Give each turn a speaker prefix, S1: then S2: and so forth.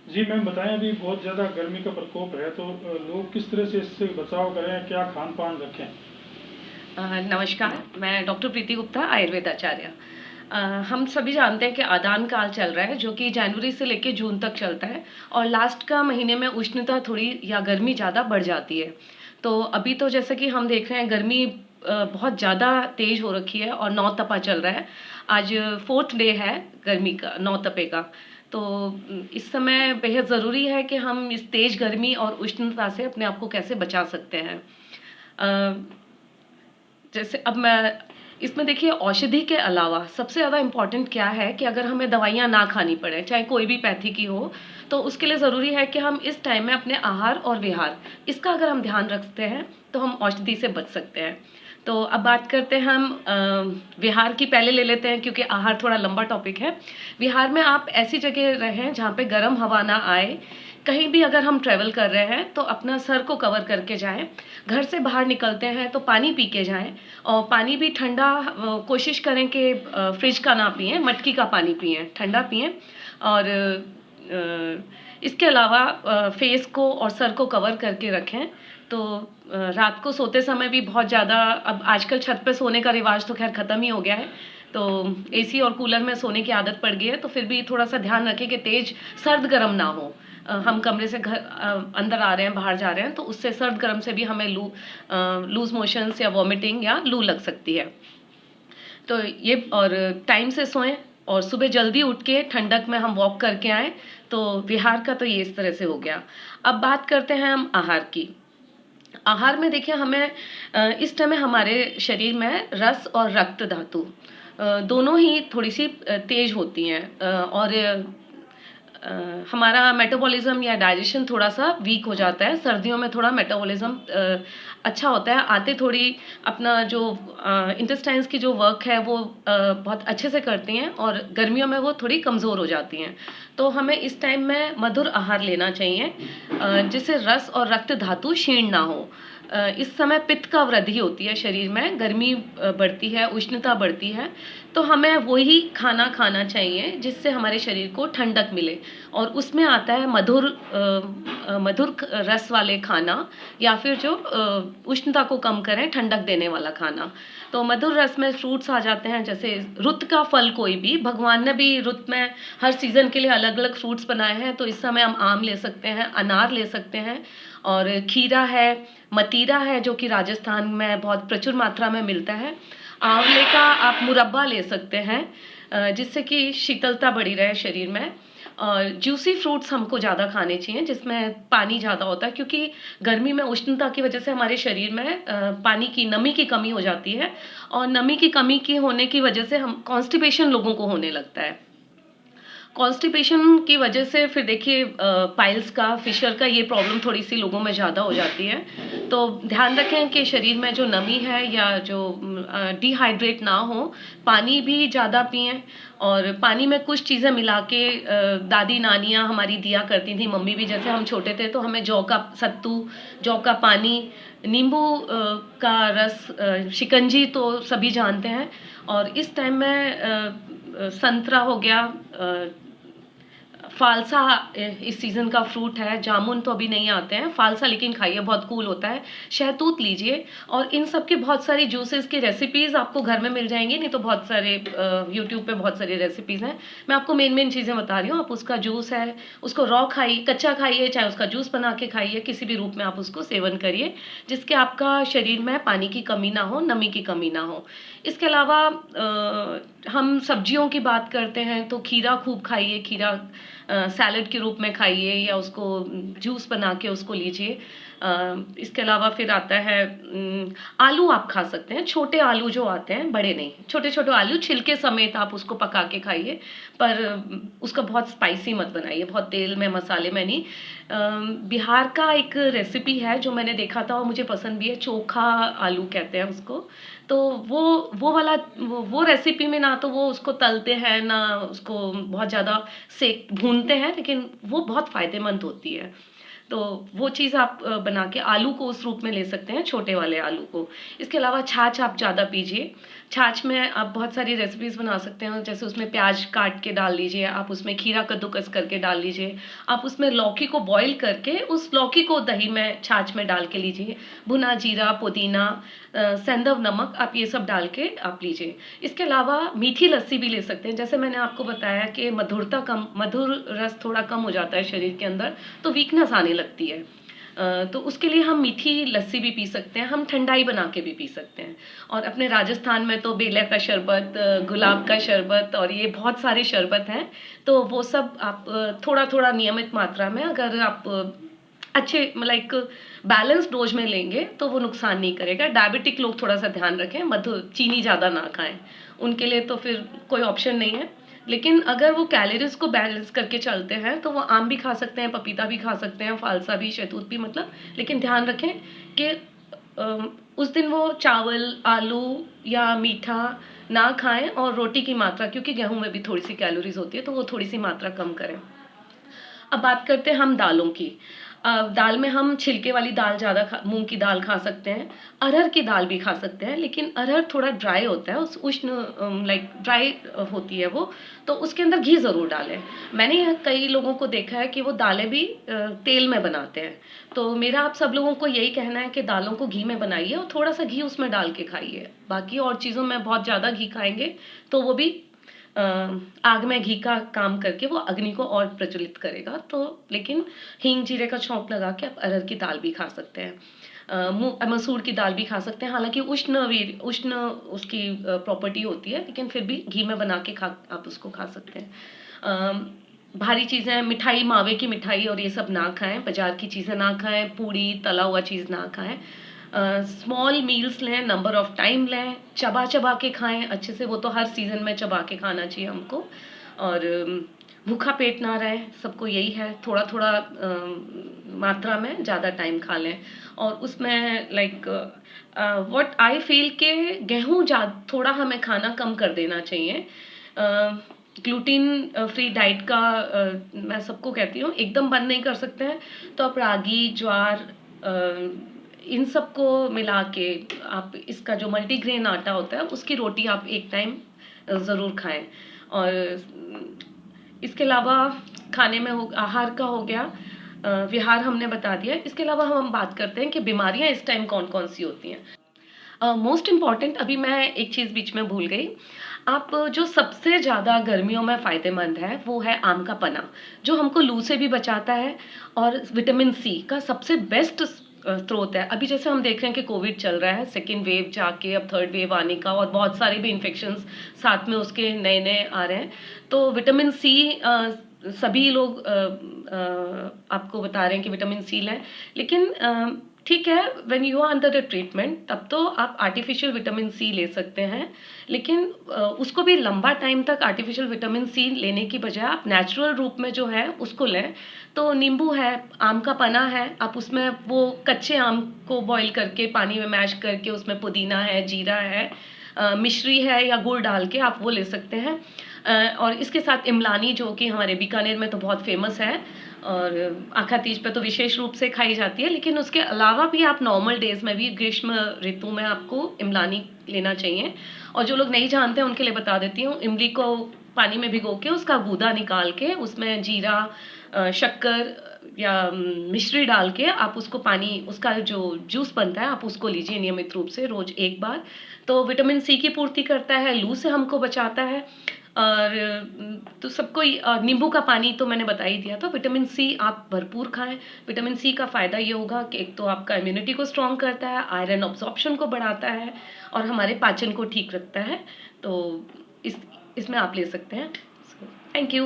S1: जी ma'am बताएं, अभी बहुत ज़्यादा गर्मी का प्रकोप है तो लोग किस तरह से इससे बचाव करें, क्या खान पान रखें?
S2: नमस्कार, मैं डॉक्टर प्रीति गुप्ता, आयुर्वेद आचार्य। हम सभी जानते हैं कि आदान काल चल रहा है, जो कि जनवरी से लेकर जून तक चलता है, और लास्ट का महीने में उष्णता थोड़ी या गर्मी ज़्यादा बढ़ जाती है। तो अभी तो जैसे कि हम देख रहे हैं, गर्मी बहुत ज़्यादा तेज हो रखी है और नौ तपा चल रहा है। आज 4th डे है गर्मी का, नौ तपे का। तो इस समय बेहद ज़रूरी है कि हम इस तेज गर्मी और उष्णता से अपने आप को कैसे बचा सकते हैं। जैसे अब मैं इसमें देखिए, औषधि के अलावा सबसे ज़्यादा इम्पॉर्टेंट क्या है कि अगर हमें दवाइयाँ ना खानी पड़े, चाहे कोई भी पैथी की हो, तो उसके लिए ज़रूरी है कि हम इस टाइम में अपने आहार और विहार, इसका अगर हम ध्यान रखते हैं तो हम औषधि से बच सकते हैं। तो अब बात करते हैं हम विहार की, पहले ले लेते हैं क्योंकि आहार थोड़ा लंबा टॉपिक है। विहार में आप ऐसी जगह रहें जहाँ पे गर्म हवा ना आए। कहीं भी अगर हम ट्रैवल कर रहे हैं तो अपना सर को कवर करके जाएं। घर से बाहर निकलते हैं तो पानी पी के जाएं, और पानी भी ठंडा, कोशिश करें कि फ्रिज का ना पिएं, मटकी का पानी पिएं, ठंडा पिएं। और इसके अलावा फेस को और सर को कवर करके रखें। तो रात को सोते समय भी बहुत ज़्यादा, अब आजकल छत पे सोने का रिवाज तो खैर ख़त्म ही हो गया है, तो एसी और कूलर में सोने की आदत पड़ गई है, तो फिर भी थोड़ा सा ध्यान रखें कि तेज सर्द गर्म ना हो। हम कमरे से घर अंदर आ रहे हैं, बाहर जा रहे हैं, तो उससे सर्द गर्म से भी हमें लूज मोशंस या वॉमिटिंग या लू लग सकती है। तो ये, और टाइम से सोएं और सुबह जल्दी उठ के ठंडक में हम वॉक करके आएं। तो विहार का तो ये इस तरह से हो गया। अब बात करते हैं हम आहार की। आहार में देखिए, हमें इस समय हमारे शरीर में रस और रक्त धातु दोनों ही थोड़ी सी तेज होती हैं, और हमारा मेटाबॉलिज्म या डाइजेशन थोड़ा सा वीक हो जाता है। सर्दियों में थोड़ा मेटाबॉलिज्म अच्छा होता है, आते थोड़ी अपना जो इंटेस्टाइन्स की जो वर्क है वो बहुत अच्छे से करती हैं, और गर्मियों में वो थोड़ी कमज़ोर हो जाती हैं। तो हमें इस टाइम में मधुर आहार लेना चाहिए, जिससे रस और रक्त धातु क्षीण ना हो। इस समय पित्त का वृद्धि होती है शरीर में, गर्मी बढ़ती है, उष्णता बढ़ती है, तो हमें वही खाना खाना चाहिए जिससे हमारे शरीर को ठंडक मिले। और उसमें आता है मधुर रस वाले खाना, या फिर जो उष्णता को कम करें, ठंडक देने वाला खाना। तो मधुर रस में फ्रूट्स आ जाते हैं, जैसे रुत का फल, कोई भी, भगवान ने भी रुत में हर सीजन के लिए अलग अलग फ्रूट्स बनाए हैं। तो इस समय हम आम ले सकते हैं, अनार ले सकते हैं, और खीरा है, मतीरा है जो कि राजस्थान में बहुत प्रचुर मात्रा में मिलता है। आंवले का आप मुरब्बा ले सकते हैं, जिससे कि शीतलता बढ़ी रहे शरीर में। और जूसी फ्रूट्स हमको ज़्यादा खाने चाहिए जिसमें पानी ज़्यादा होता है, क्योंकि गर्मी में उष्णता की वजह से हमारे शरीर में पानी की, नमी की कमी हो जाती है, और नमी की कमी की होने की वजह से हम कॉन्स्टिपेशन लोगों को होने लगता है। कॉन्स्टिपेशन की वजह से फिर देखिए, पाइल्स का, फिशर का, ये प्रॉब्लम थोड़ी सी लोगों में ज़्यादा हो जाती है। तो ध्यान रखें कि शरीर में जो नमी है या जो डिहाइड्रेट ना हो, पानी भी ज़्यादा पिएं। और पानी में कुछ चीज़ें मिला के दादी नानियाँ हमारी दिया करती थी, मम्मी भी, जैसे हम छोटे थे तो हमें जौ का सत्तू, जौ का पानी, नींबू का रस, शिकंजी तो सभी जानते हैं। और इस टाइम में संतरा हो गया, फालसा इस सीजन का फ्रूट है, जामुन तो अभी नहीं आते हैं, फालसा लेकिन खाइए, बहुत कूल होता है। शहतूत लीजिए, और इन सब की बहुत सारी जूसेस की रेसिपीज आपको घर में मिल जाएंगी, नहीं तो बहुत सारे यूट्यूब पे बहुत सारी रेसिपीज हैं। मैं आपको मेन मेन चीज़ें बता रही हूँ। आप उसका जूस है, उसको रॉ खाइए, कच्चा खाइए, चाहे उसका जूस बना के खाइए, किसी भी रूप में आप उसको सेवन करिए, जिसके आपका शरीर में पानी की कमी ना हो, नमी की कमी ना हो। इसके अलावा हम सब्जियों की बात करते हैं तो खीरा खूब खाइए, खीरा सैलड के रूप में खाइए, या उसको जूस बना के उसको लीजिए। इसके अलावा फिर आता है आलू, आप खा सकते हैं, छोटे आलू जो आते हैं, बड़े नहीं, छोटे छोटे आलू छिलके समेत आप उसको पका के खाइए, पर उसका बहुत स्पाइसी मत बनाइए, बहुत तेल में, मसाले में नहीं। बिहार का एक रेसिपी है जो मैंने देखा था और मुझे पसंद भी है, चोखा आलू कहते हैं उसको। तो वो वाला, वो रेसिपी में ना तो वो उसको तलते हैं, ना उसको बहुत ज़्यादा सेक भूनते हैं, लेकिन वो बहुत फ़ायदेमंद होती है। तो वो चीज़ आप बना के आलू को उस रूप में ले सकते हैं, छोटे वाले आलू को। इसके अलावा छाछ आप ज़्यादा पीजिए। छाछ में आप बहुत सारी रेसिपीज़ बना सकते हैं, जैसे उसमें प्याज काट के डाल लीजिए, आप उसमें खीरा कद्दूकस करके डाल लीजिए, आप उसमें लौकी को बॉईल करके उस लौकी को दही में छाछ में डाल के लीजिए, भुना जीरा, पुदीना, सेंधव नमक, आप ये सब डाल के आप लीजिए। इसके अलावा मीठी लस्सी भी ले सकते हैं, जैसे मैंने आपको बताया कि मधुर रस थोड़ा कम हो जाता है शरीर के अंदर, तो वीकनेस आने लगती है। तो उसके लिए हम मीठी लस्सी भी पी सकते हैं, हम ठंडाई बना के भी पी सकते हैं। और अपने राजस्थान में तो बेला का शरबत, गुलाब का शरबत और ये बहुत सारे शरबत हैं, तो वो सब आप थोड़ा थोड़ा नियमित मात्रा में अगर आप अच्छे लाइक बैलेंस डोज में लेंगे तो वो नुकसान नहीं करेगा। डायबिटिक लोग थोड़ा सा ध्यान रखें, मधु चीनी ज़्यादा ना खाएं, उनके लिए तो फिर कोई ऑप्शन नहीं है। लेकिन अगर वो कैलोरीज को बैलेंस करके चलते हैं तो वो आम भी खा सकते हैं, पपीता भी खा सकते हैं, फालसा भी, शहतूत भी, मतलब। लेकिन ध्यान रखें कि उस दिन वो चावल, आलू या मीठा ना खाएं, और रोटी की मात्रा, क्योंकि गेहूं में भी थोड़ी सी कैलोरीज होती है, तो वो थोड़ी सी मात्रा कम करें। अब बात करते हैं हम दालों की। दाल में हम छिलके वाली दाल ज़्यादा मूंग की दाल खा सकते हैं, अरहर की दाल भी खा सकते हैं, लेकिन अरहर थोड़ा ड्राई होता है, उस उष्ण लाइक ड्राई होती है वो, तो उसके अंदर घी ज़रूर डालें। मैंने कई लोगों को देखा है कि वो दालें भी तेल में बनाते हैं, तो मेरा आप सब लोगों को यही कहना है कि दालों को घी में बनाइए और थोड़ा सा घी उसमें डाल के खाइए। बाकी और चीज़ों में बहुत ज़्यादा घी खाएंगे तो वो भी आग में घी का काम करके वो अग्नि को और प्रज्वलित करेगा। तो लेकिन हींग जीरे का छौंक लगा के आप अरहर की दाल भी खा सकते हैं, मसूर की दाल भी खा सकते हैं, हालांकि उष्ण उसकी प्रॉपर्टी होती है, लेकिन फिर भी घी में बना के आप उसको खा सकते हैं। भारी चीज़ें, मिठाई, मावे की मिठाई और ये सब ना खाएं, बाजार की चीज़ें ना खाएं, पूड़ी तला हुआ चीज़ ना खाएं। स्मॉल मील्स लें, नंबर ऑफ टाइम लें, चबा चबा के खाएं अच्छे से, वो तो हर सीज़न में चबा के खाना चाहिए हमको। और भूखा पेट ना रहे, सबको यही है, थोड़ा थोड़ा मात्रा में ज़्यादा टाइम खा लें। और उसमें लाइक व्हाट आई फील के गेहूँ थोड़ा हमें खाना कम कर देना चाहिए। ग्लूटीन फ्री डाइट का मैं सबको कहती हूँ, एकदम बंद नहीं कर सकते हैं, तो आप रागी, ज्वार, इन सबको मिला के आप इसका जो मल्टीग्रेन आटा होता है उसकी रोटी आप एक टाइम ज़रूर खाएं। और इसके अलावा खाने में आहार का हो गया, विहार हमने बता दिया। इसके अलावा हम बात करते हैं कि बीमारियां इस टाइम कौन कौन सी होती हैं। मोस्ट इम्पॉर्टेंट, अभी मैं एक चीज़ बीच में भूल गई, आप जो सबसे ज़्यादा गर्मियों में फ़ायदेमंद है वो है आम का पन्ना, जो हमको लू से भी बचाता है और विटामिन सी का सबसे बेस्ट स्रोत है। अभी जैसे हम देख रहे हैं कि कोविड चल रहा है, सेकेंड वेव जाके अब थर्ड वेव आने का, और बहुत सारे भी इन्फेक्शंस साथ में उसके नए नए आ रहे हैं, तो विटामिन सी सभी लोग आपको बता रहे हैं कि विटामिन सी लें। लेकिन ठीक है, when you are under the treatment तब तो आप आर्टिफिशियल विटामिन सी ले सकते हैं, लेकिन उसको भी लंबा टाइम तक आर्टिफिशियल विटामिन सी लेने की बजाय आप नेचुरल रूप में जो है उसको लें। तो नींबू है, आम का पना है, आप उसमें वो कच्चे आम को बॉईल करके पानी में मैश करके उसमें पुदीना है, जीरा है, मिश्री है या गुड़ डाल के आप वो ले सकते हैं। और इसके साथ इमलानी, जो कि हमारे बीकानेर में तो बहुत फेमस है और आखा तीज पे तो विशेष रूप से खाई जाती है, लेकिन उसके अलावा भी आप नॉर्मल डेज में भी, ग्रीष्म ऋतु में आपको इमलानी लेना चाहिए। और जो लोग नहीं जानते हैं उनके लिए बता देती हूँ, इमली को पानी में भिगो के उसका गूदा निकाल के उसमें जीरा, शक्कर या मिश्री डाल के आप उसको पानी, उसका जो जूस बनता है आप उसको लीजिए नियमित रूप से रोज एक बार। तो विटामिन सी की पूर्ति करता है, लू से हमको बचाता है। और तो सबको नींबू का पानी तो मैंने बता ही दिया, तो विटामिन सी आप भरपूर खाएं। विटामिन सी का फ़ायदा ये होगा कि एक तो आपका इम्यूनिटी को स्ट्रॉन्ग करता है, आयरन ऑब्जॉर्प्शन को बढ़ाता है और हमारे पाचन को ठीक रखता है। तो इसमें आप ले सकते हैं। Thank you.